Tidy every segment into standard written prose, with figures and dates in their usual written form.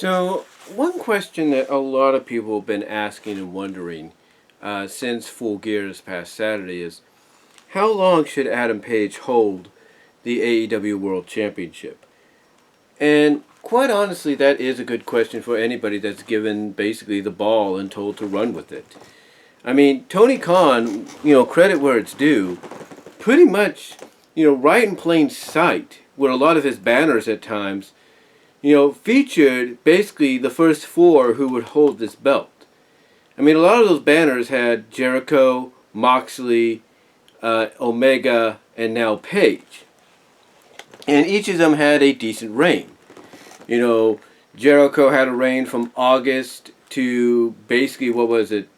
So, one question that a lot of people have been asking and wondering since Full Gear this past Saturday is how long should Adam Page hold the AEW World Championship? And quite honestly, that is a good question for anybody that's given basically the ball and told to run with it. I mean, Tony Khan, credit where it's due, pretty much, right in plain sight with a lot of his banners at times, featured basically the first four who would hold this belt. I mean, a lot of those banners had Jericho, Moxley, Omega, and now Page. And each of them had a decent reign. Jericho had a reign from August to basically, Revolution,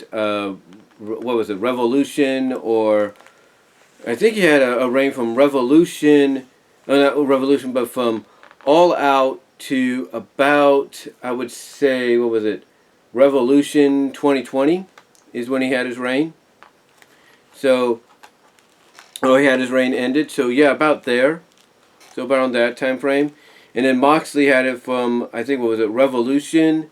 or I think he had a reign from Revolution, not Revolution, but from All Out to about, I would say, Revolution 2020 is when he had his reign. So, he had his reign ended. So, yeah, about there. So, about on that time frame. And then Moxley had it from, I think, Revolution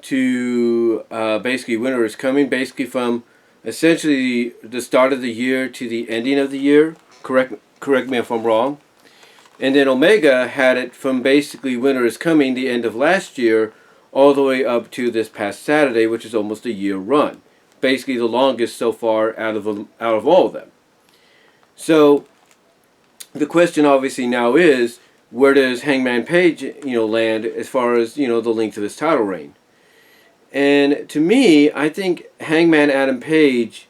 to basically Winter is Coming. Basically from essentially the start of the year to the ending of the year. Correct me if I'm wrong. And then Omega had it from basically Winter is Coming, the end of last year, all the way up to this past Saturday, which is almost a year run. Basically the longest so far out of all of them. So the question obviously now is, where does Hangman Page, land as far as, the length of his title reign? And to me, I think Hangman Adam Page,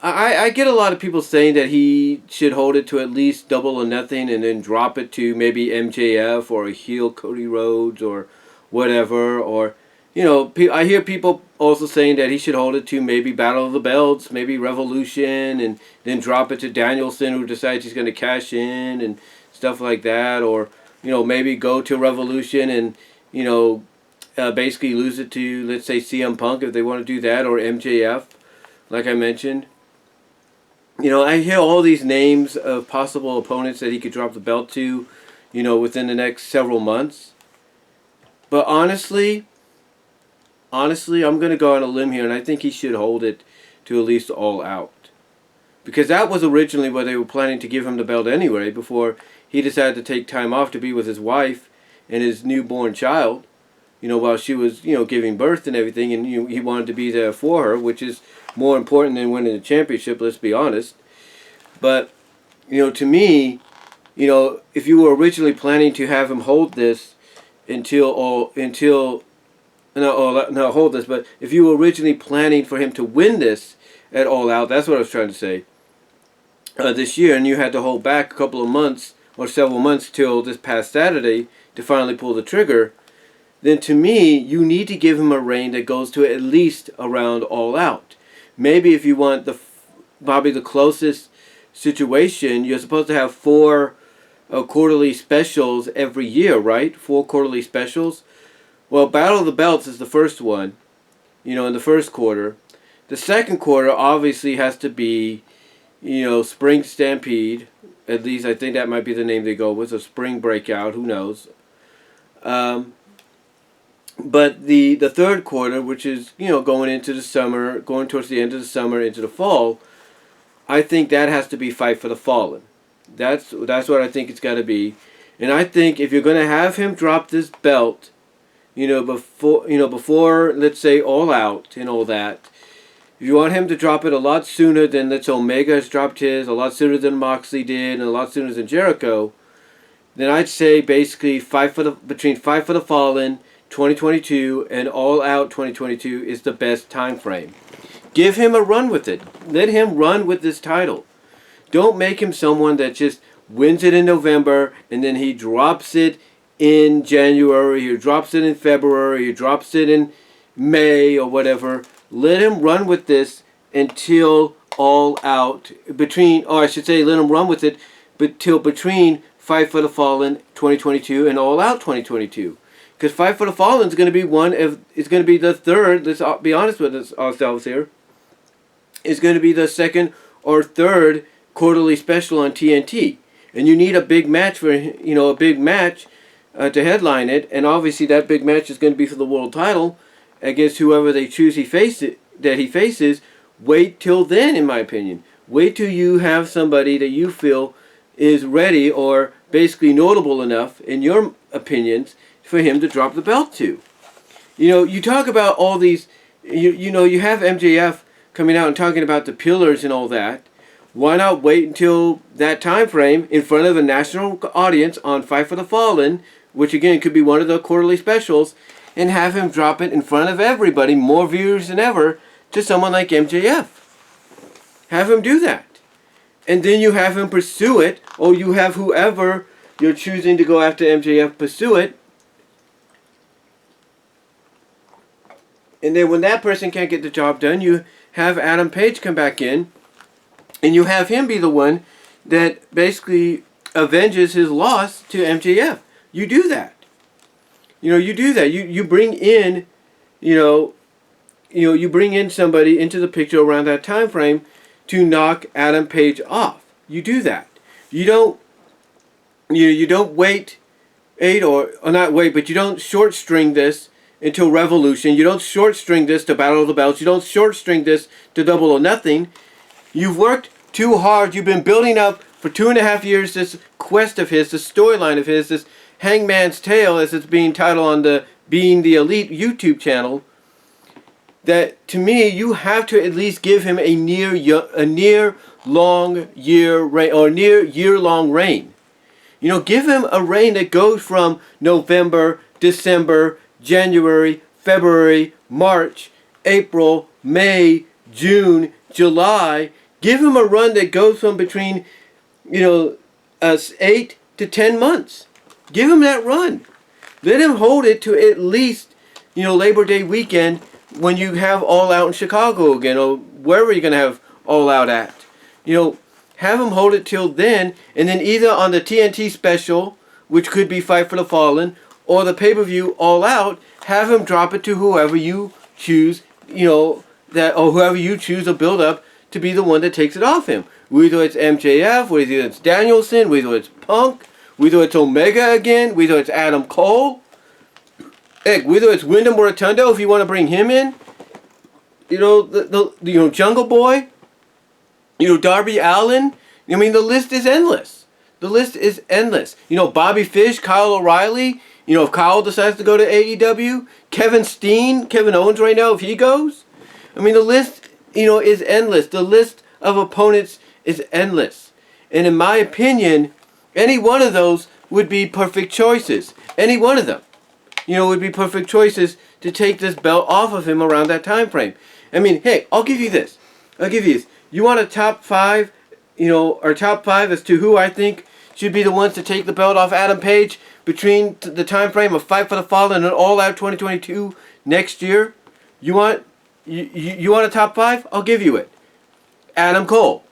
I get a lot of people saying that he should hold it to at least Double or Nothing and then drop it to maybe MJF or a heel Cody Rhodes or whatever. Or, I hear people also saying that he should hold it to maybe Battle of the Belts, maybe Revolution, and then drop it to Danielson, who decides he's going to cash in and stuff like that. Or, maybe go to Revolution and, basically lose it to, let's say, CM Punk if they want to do that, or MJF, like I mentioned. I hear all these names of possible opponents that he could drop the belt to, within the next several months. But honestly, I'm going to go on a limb here, and I think he should hold it to at least All Out. Because that was originally what they were planning to give him the belt anyway, before he decided to take time off to be with his wife and his newborn child, while she was, giving birth and everything, and he wanted to be there for her, which is more important than winning the championship, let's be honest. But, to me, if you were originally planning to have him hold this but if you were originally planning for him to win this at All Out, that's what I was trying to say, this year, and you had to hold back a couple of months or several months till this past Saturday to finally pull the trigger, then to me, you need to give him a reign that goes to at least around All Out. Maybe if you want probably the closest situation, you're supposed to have 4 quarterly specials every year, right? 4 quarterly specials. Well, Battle of the Belts is the first one, in the first quarter. The second quarter obviously has to be, Spring Stampede. At least I think that might be the name they go with, a Spring Breakout, who knows. But the third quarter, which is, going into the summer, going towards the end of the summer, into the fall, I think that has to be Fight for the Fallen. That's what I think it's got to be. And I think if you're going to have him drop this belt, before, let's say, All Out and all that, if you want him to drop it a lot sooner than, let's say, Omega has dropped his, a lot sooner than Moxley did, and a lot sooner than Jericho, then I'd say basically between Fight for the Fallen 2022 and All Out 2022 is the best time frame. Give him a run with it. Let him run with this title. Don't make him someone that just wins it in November and then he drops it in January, he drops it in February, he drops it in May or whatever. Let him run with this until All Out let him run with it till between Fight for the Fallen 2022 and All Out 2022. Because Fight for the Fallen is going to be the third, let's be honest with ourselves here, is going to be the second or third quarterly special on TNT. And you need a big match to headline it, and obviously that big match is going to be for the world title against whoever they choose he faces. Wait till then, in my opinion. Wait till you have somebody that you feel is ready or basically notable enough, in your opinions, for him to drop the belt to. You know, you talk about all these, you have MJF coming out and talking about the pillars and all that. Why not wait until that time frame in front of a national audience on Fight for the Fallen, which again could be one of the quarterly specials, and have him drop it in front of everybody, more viewers than ever, to someone like MJF. Have him do that. And then you have him pursue it, or you have whoever you're choosing to go after MJF pursue it. And then when that person can't get the job done, you have Adam Page come back in, and you have him be the one that basically avenges his loss to MJF. You do that. You do that. You bring in, you bring in somebody into the picture around that time frame to knock Adam Page off. You do that. You don't wait or not wait, but you don't short string this until Revolution. You don't short string this to Battle of the Belts. You don't short string this to Double or Nothing. You've worked too hard. You've been building up for 2.5 years this quest of his, this storyline of his, this Hangman's Tale, as it's being titled on the Being the Elite YouTube channel. That to me, you have to at least give him a near year long reign. Give him a reign that goes from November, December, January, February, March, April, May, June, July. Give him a run that goes from between, 8 to 10 months. Give him that run. Let him hold it to at least, Labor Day weekend when you have All Out in Chicago again, or wherever you're going to have All Out at. Have him hold it till then, and then either on the TNT special, which could be Fight for the Fallen, or the pay-per-view All Out, have him drop it to whoever you choose, or whoever you choose to build up to be the one that takes it off him. Whether it's MJF, whether it's Danielson, whether it's Punk, whether it's Omega again, whether it's Adam Cole, heck, whether it's Wyndham Rotunda, if you want to bring him in, Jungle Boy, Darby Allin. I mean, the list is endless. The list is endless. Bobby Fish, Kyle O'Reilly. If Kyle decides to go to AEW, Kevin Steen, Kevin Owens right now, if he goes. I mean, the list, is endless. The list of opponents is endless. And in my opinion, any one of those would be perfect choices. Any one of them, would be perfect choices to take this belt off of him around that time frame. I mean, hey, I'll give you this. You want a top 5, or top 5 as to who I think should be the ones to take the belt off Adam Page between the time frame of Fight for the Fallen and All Out 2022 next year? You want a top 5? I'll give you it. Adam Cole.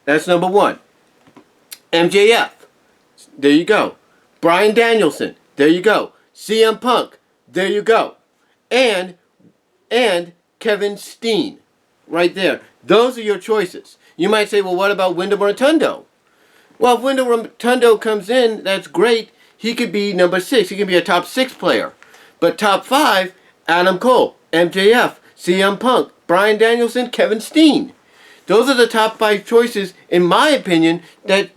That's number 1. MJF. There you go. Bryan Danielson. There you go. CM Punk. There you go. And Kevin Steen. Right there. Those are your choices. You might say, well, what about Wyndham Rotunda? Well, if Wyndham Rotunda comes in, that's great. He could be number 6. He could be a top 6 player. But top 5, Adam Cole, MJF, CM Punk, Bryan Danielson, Kevin Steen. Those are the top 5 choices, in my opinion, that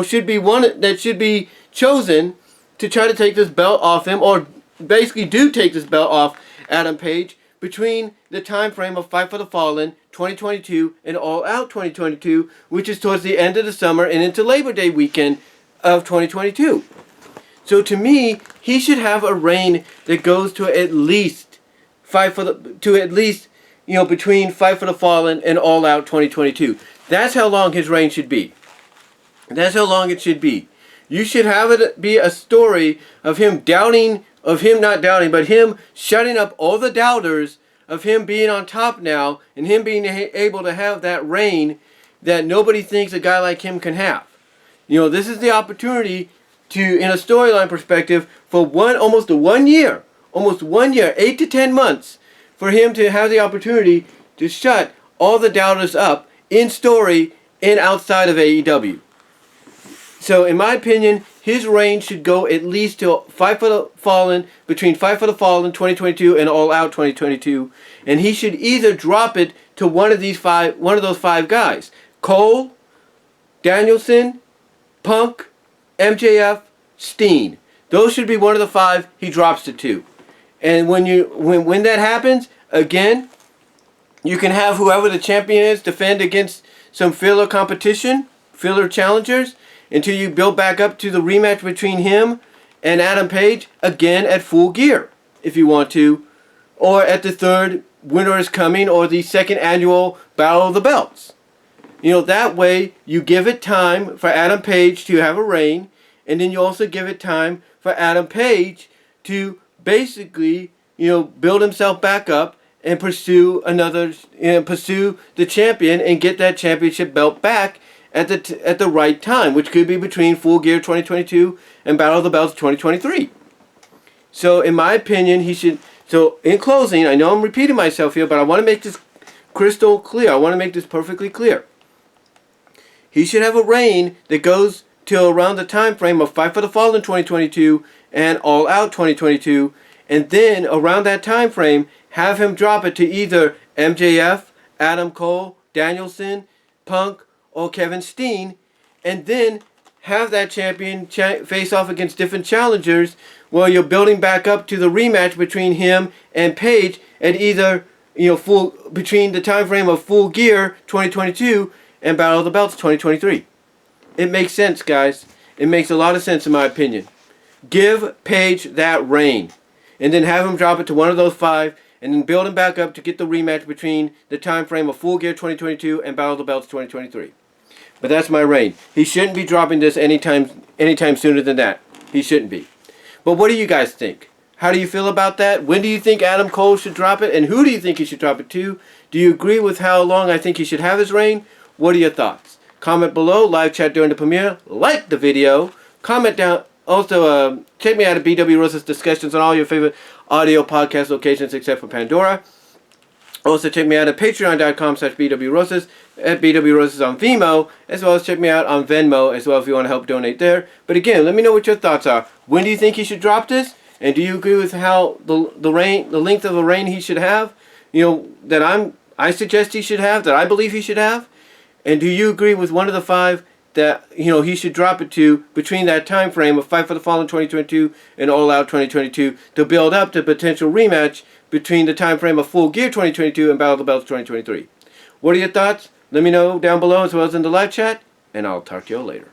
should be chosen to try to take this belt off him, or basically do take this belt off Adam Page between the time frame of Fight for the Fallen 2022 and All Out 2022, which is towards the end of the summer and into Labor Day weekend of 2022. So to me, he should have a reign that goes to at least between Fight for the Fallen and All Out 2022. That's how long his reign should be. That's how long it should be. You should have it be a story of him shutting up all the doubters, of him being on top now, and him being able to have that reign that nobody thinks a guy like him can have. This is the opportunity to, in a storyline perspective, for almost 1 year, 8 to 10 months, for him to have the opportunity to shut all the doubters up in story and outside of AEW. So in my opinion, his reign should go at least to Fight for the Fallen, between Fight for the Fallen 2022 and All Out 2022, and he should either drop it to one of those five guys: Cole, Danielson, Punk, MJF, Steen. Those should be one of the five he drops it to. And when that happens, again, you can have whoever the champion is defend against some filler competition, filler challengers, until you build back up to the rematch between him and Adam Page, again at Full Gear, if you want to, or at the third Winter is Coming, or the second annual Battle of the Belts. That way you give it time for Adam Page to have a reign, and then you also give it time for Adam Page to basically, build himself back up and pursue the champion and get that championship belt back at the right time, which could be between Full Gear 2022 and Battle of the Belts 2023. So in my opinion, he should. So in closing, I know I'm repeating myself here, but I want to make this crystal clear. I want to make this perfectly clear. He should have a reign that goes till around the time frame of Fight for the Fallen 2022 and All Out 2022, and then around that time frame, have him drop it to either MJF, Adam Cole, Danielson, Punk, or Kevin Steen, and then have that champion face off against different challengers while you're building back up to the rematch between him and Page at either between the time frame of Full Gear 2022 and Battle of the Belts 2023. It makes sense, guys. It makes a lot of sense in my opinion. Give Page that reign, and then have him drop it to one of those five, and then build him back up to get the rematch between the time frame of Full Gear 2022 and Battle of the Belts 2023. But that's my reign. He shouldn't be dropping this anytime sooner than that. He shouldn't be. But what do you guys think? How do you feel about that? When do you think Adam Cole should drop it? And who do you think he should drop it to? Do you agree with how long I think he should have his reign? What are your thoughts? Comment below, live chat during the premiere, like the video, comment down. Also, check me out at BW Rosa's Discussions on all your favorite audio podcast locations except for Pandora. Also, check me out at patreon.com/BWRosas, at BWRosas on VENMO, as well as check me out on Venmo as well if you want to help donate there. But again, let me know what your thoughts are. When do you think he should drop this? And do you agree with how the length of the reign he should have? That I suggest he should have, that I believe he should have? And do you agree with one of the five that he should drop it to between that time frame of Fight for the Fallen 2022 and All Out 2022 to build up to potential rematch between the time frame of Full Gear 2022 and Battle of the Belts 2023? What are your thoughts? Let me know down below as well as in the live chat, and I'll talk to you all later.